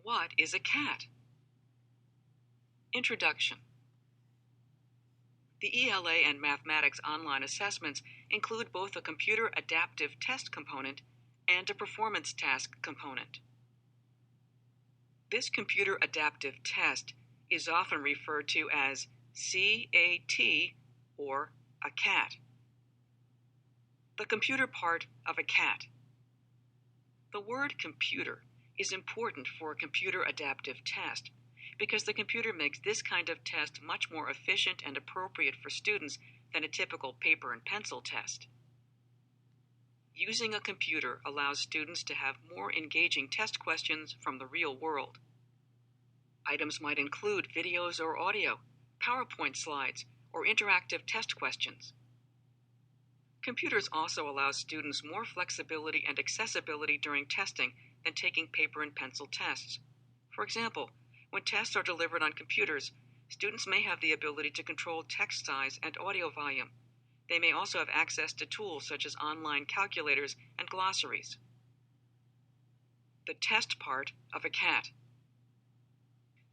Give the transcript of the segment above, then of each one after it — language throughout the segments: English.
What is a CAT? Introduction. The ELA and mathematics online assessments include both a computer adaptive test component and a performance task component. This computer adaptive test is often referred to as CAT or a CAT. The computer part of a CAT. The word computer is important for a computer adaptive test because the computer makes this kind of test much more efficient and appropriate for students than a typical paper and pencil test. Using a computer allows students to have more engaging test questions from the real world. Items might include videos or audio, PowerPoint slides, or interactive test questions. Computers also allow students more flexibility and accessibility during testing than taking paper and pencil tests. For example, when tests are delivered on computers, students may have the ability to control text size and audio volume. They may also have access to tools such as online calculators and glossaries. The test part of a CAT.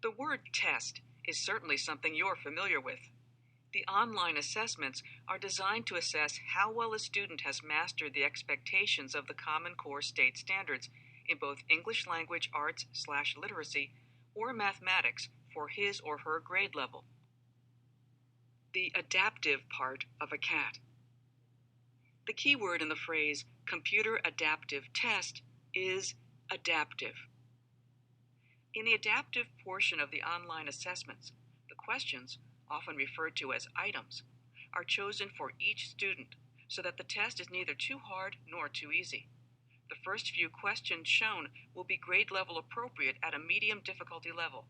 The word test is certainly something you're familiar with. The online assessments are designed to assess how well a student has mastered the expectations of the Common Core state standards in both English language arts/literacy or mathematics for his or her grade level. The adaptive part of a CAT. The key word in the phrase computer adaptive test is adaptive. In the adaptive portion of the online assessments, the questions, often referred to as items, are chosen for each student so that the test is neither too hard nor too easy. The first few questions shown will be grade level appropriate at a medium difficulty level.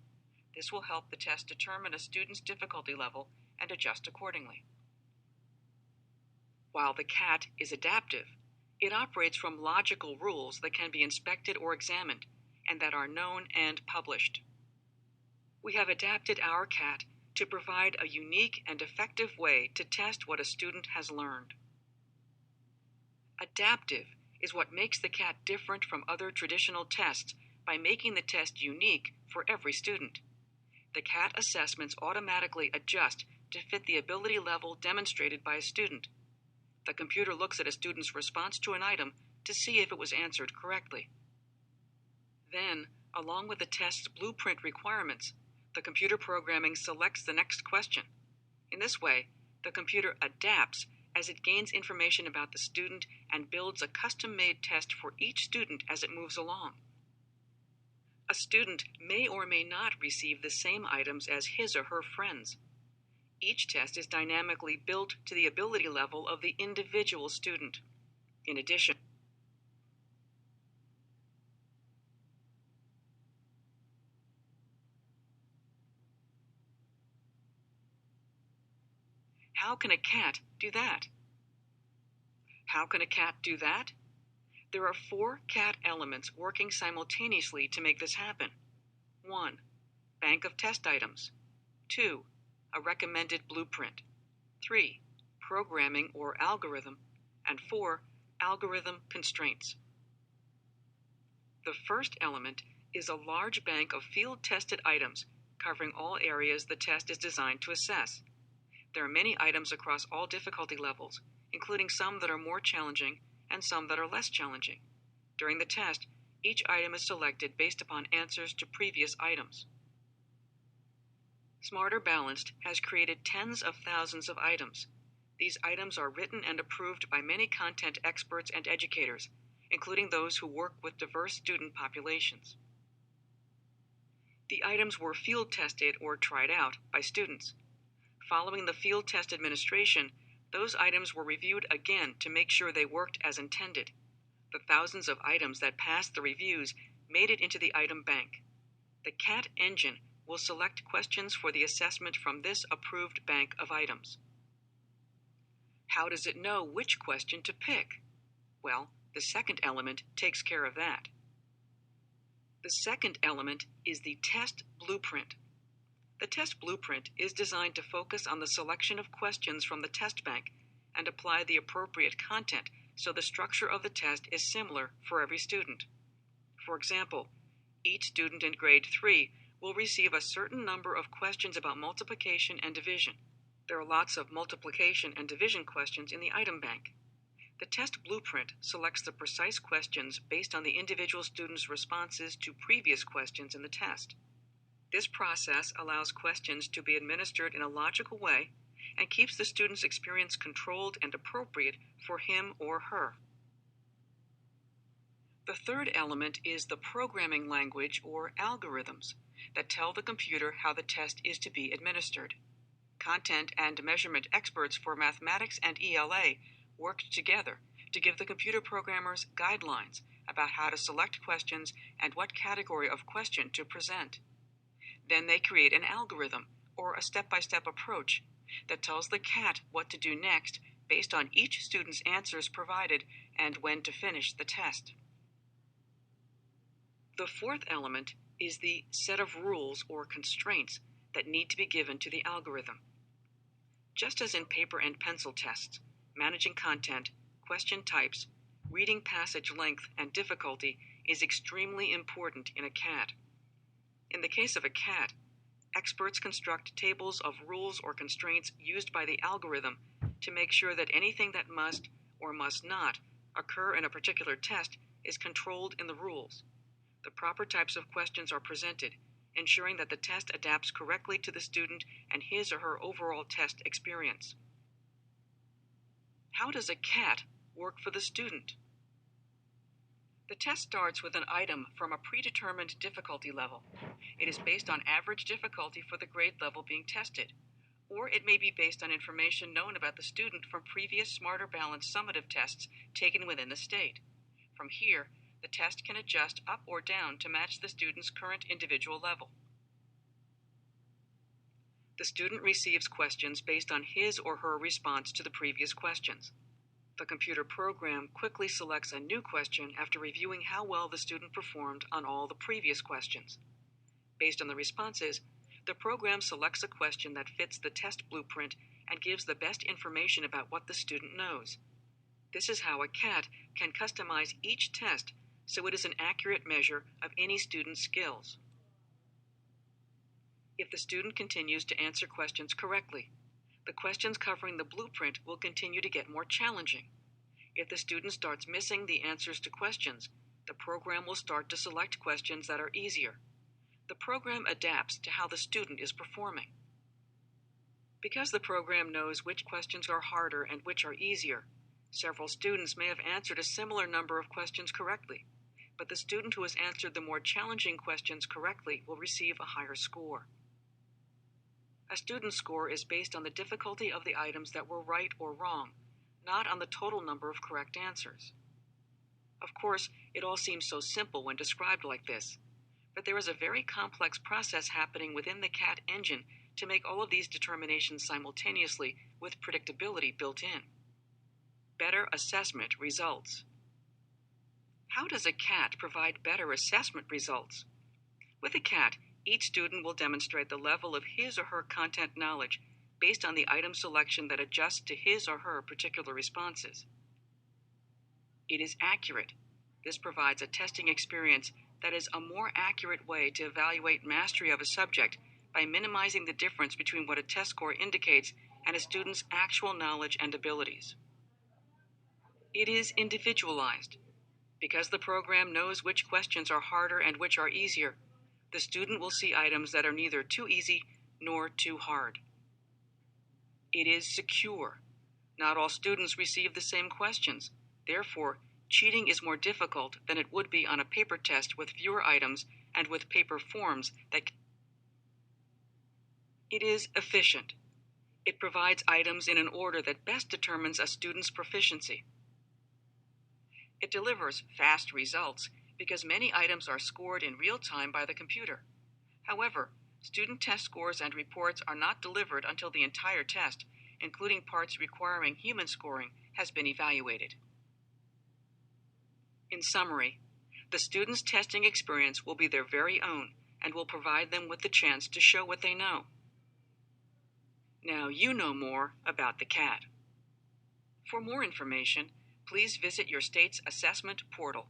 This will help the test determine a student's difficulty level and adjust accordingly. While the CAT is adaptive, it operates from logical rules that can be inspected or examined and that are known and published. We have adapted our CAT to provide a unique and effective way to test what a student has learned. Adaptive is what makes the CAT different from other traditional tests by making the test unique for every student. The CAT assessments automatically adjust to fit the ability level demonstrated by a student. The computer looks at a student's response to an item to see if it was answered correctly. Then, along with the test's blueprint requirements, the computer programming selects the next question. In this way, the computer adapts as it gains information about the student and builds a custom-made test for each student as it moves along. A student may or may not receive the same items as his or her friends. Each test is dynamically built to the ability level of the individual student. In addition, how can a CAT do that? How can a CAT do that? There are 4 CAT elements working simultaneously to make this happen. 1. Bank of test items. 2. A recommended blueprint. 3. Programming or algorithm. And 4. Algorithm constraints. The first element is a large bank of field-tested items covering all areas the test is designed to assess. There are many items across all difficulty levels, including some that are more challenging and some that are less challenging. During the test, each item is selected based upon answers to previous items. Smarter Balanced has created tens of thousands of items. These items are written and approved by many content experts and educators, including those who work with diverse student populations. The items were field tested or tried out by students. Following the field test administration, those items were reviewed again to make sure they worked as intended. The thousands of items that passed the reviews made it into the item bank. The CAT engine will select questions for the assessment from this approved bank of items. How does it know which question to pick? Well, the second element takes care of that. The second element is the test blueprint. The test blueprint is designed to focus on the selection of questions from the test bank and apply the appropriate content so the structure of the test is similar for every student. For example, Each student in grade 3 will receive a certain number of questions about multiplication and division. There are lots of multiplication and division questions in the item bank. The test blueprint selects the precise questions based on the individual student's responses to previous questions in the test. This process allows questions to be administered in a logical way and keeps the student's experience controlled and appropriate for him or her. The third element is the programming language or algorithms that tell the computer how the test is to be administered. Content and measurement experts for mathematics and ELA worked together to give the computer programmers guidelines about how to select questions and what category of question to present. Then they create an algorithm or a step-by-step approach that tells the cat what to do next based on each student's answers provided and when to finish the test. The fourth element is the set of rules or constraints that need to be given to the algorithm. Just as in paper and pencil tests, managing content, question types, reading passage length, and difficulty is extremely important in a CAT. In the case of a CAT, experts construct tables of rules or constraints used by the algorithm to make sure that anything that must or must not occur in a particular test is controlled in the rules. The proper types of questions are presented, ensuring that the test adapts correctly to the student and his or her overall test experience. How does a CAT work for the student? The test starts with an item from a predetermined difficulty level. It is based on average difficulty for the grade level being tested, or it may be based on information known about the student from previous Smarter Balanced summative tests taken within the state. From here, the test can adjust up or down to match the student's current individual level. The student receives questions based on his or her response to the previous questions. The computer program quickly selects a new question after reviewing how well the student performed on all the previous questions. Based on the responses, the program selects a question that fits the test blueprint and gives the best information about what the student knows. This is how a CAT can customize each test so it is an accurate measure of any student's skills. If the student continues to answer questions correctly, the questions covering the blueprint will continue to get more challenging. If the student starts missing the answers to questions, the program will start to select questions that are easier. The program adapts to how the student is performing. Because the program knows which questions are harder and which are easier, several students may have answered a similar number of questions correctly, but the student who has answered the more challenging questions correctly will receive a higher score. A student's score is based on the difficulty of the items that were right or wrong, not on the total number of correct answers. Of course, it all seems so simple when described like this, but there is a very complex process happening within the CAT engine to make all of these determinations simultaneously with predictability built in. Better assessment results. How does a CAT provide better assessment results? With a CAT, each student will demonstrate the level of his or her content knowledge based on the item selection that adjusts to his or her particular responses. It is accurate. This provides a testing experience that is a more accurate way to evaluate mastery of a subject by minimizing the difference between what a test score indicates and a student's actual knowledge and abilities. It is individualized. Because the program knows which questions are harder and which are easier, the student will see items that are neither too easy nor too hard. It is secure. Not all students receive the same questions. Therefore, cheating is more difficult than it would be on a paper test with fewer items and with paper forms that. It is efficient. It provides items in an order that best determines a student's proficiency. It delivers fast results because many items are scored in real time by the computer. However, student test scores and reports are not delivered until the entire test, including parts requiring human scoring, has been evaluated. In summary, the student's testing experience will be their very own and will provide them with the chance to show what they know. Now you know more about the CAT. For more information, please visit your state's assessment portal.